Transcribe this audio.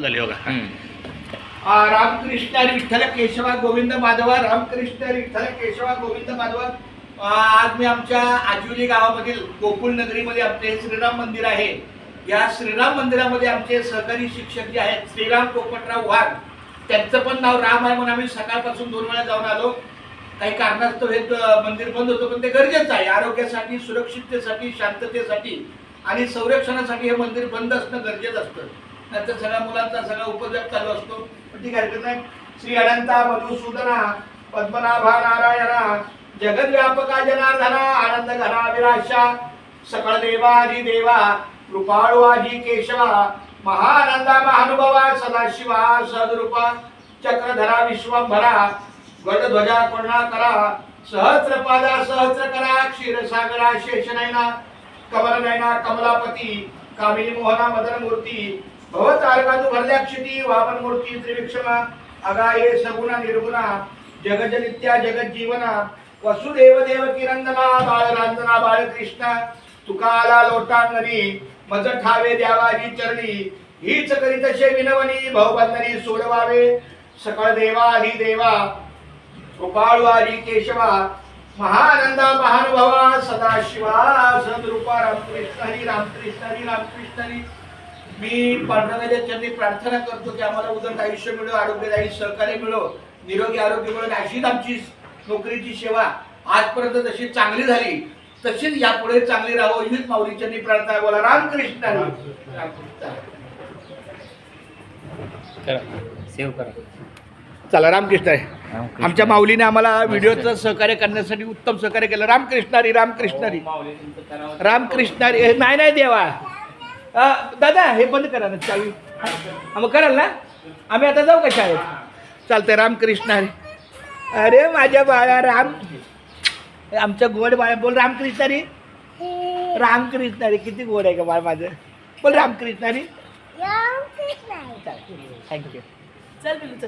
झाली बघा. रामकृष्ण हरी विठ्ठल केशवा गोविंद माधवा. रामकृष्ण हरी विठ्ठल केशवा गोविंद माधवा. आज मी आमच्या आजिवली गावामधील गोकुळ नगरीमध्ये आमचे श्रीराम मंदिर आहे. या श्रीराम मंदिरामध्ये आमचे सहकारी शिक्षक जे आहेत श्रीराम पोपटराव वाघ, त्यांचं पण नाव राम आहे म्हणून आम्ही सकाळपासून 2 वेळा जाऊन आलो. काही कारणास्तव हे मंदिर बंद होतं, पण ते गरजेचं आहे. आरोग्यासाठी, सुरक्षिततेसाठी, शांततेसाठी आणि संरक्षणासाठी हे मंदिर बंद असणं गरजेचं असतं. नंतर सगळ्या मुलांचा सगळा उपयोग चालू असतो. पण ठीक आहे, नाही. श्री अनंता मधुसूदना पद्मनाभा नारायणा जगद्व्यापका जनार्दना आनंद घना विराशा सकळ देवाधी देवा कृपाळू आजी केशवा महानंदा महानुभावा सदाशिवा सद्रूपा चक्रधरा विश्वंभरा गडध्वजा करुणाकरा सहस्रपादा सहस्रकरा क्षीरसागरा शेषनयना कमलनयना कमलापती कामिनी मोहना मदन मूर्ती भवतारकातु भरल्याक्षिती वामन मूर्ती त्रिविक्षमा अगाये सगुणा निर्गुणा जगजनित्या जगज्जीवना वसुदेव देवकी नंदना बाळरांजना बाळकृष्ण तुकाला लोटांगणी मज ठावे द्यावाजी चरणी हीच करीत शे विनवनी भवबंधनी सोडवावे सकळ देवा देवा कृपाळू आजी केशवा महानंदा महानुभावा सदाशिवा सद्रूपा रामकृष्ण हरी रामकृष्ण हरी रामकृष्ण हरी. मी पांडुरंगाच्या चरणी प्रार्थना करतो की आम्हाला उदंड आयुष्य मिळो, आरोग्यदायी सहकार्य मिळो, निरोगी आरोग्य मिळो. अशीच आमची नोकरीची सेवा आजपर्यंत जशी चांगली झाली तशीच यापुढे चांगली राहो हीच माऊली चरणी प्रार्थना. बोला रामकृष्ण हरी. सेव्ह करा. चला रामकृष्ण आहे. आमच्या माऊलीने आम्हाला व्हिडिओचं सहकार्य करण्यासाठी उत्तम सहकार्य केलं. रामकृष्ण हरी रामकृष्ण हरी रामकृष्ण हरी. नाही देवा दादा हे बंद करा ना चावी. मग कराल ना, आम्ही आता जाऊ का शाळेत? चालतंय. रामकृष्ण हरी. अरे माझ्या बाळा राम, आमच्या गोड बाळा बोल रामकृष्ण हरी रामकृष्ण हरी. किती गोड आहे का बाळ माझं. बोल रामकृष्ण हरी. थँक्यू. चल बिलू चल.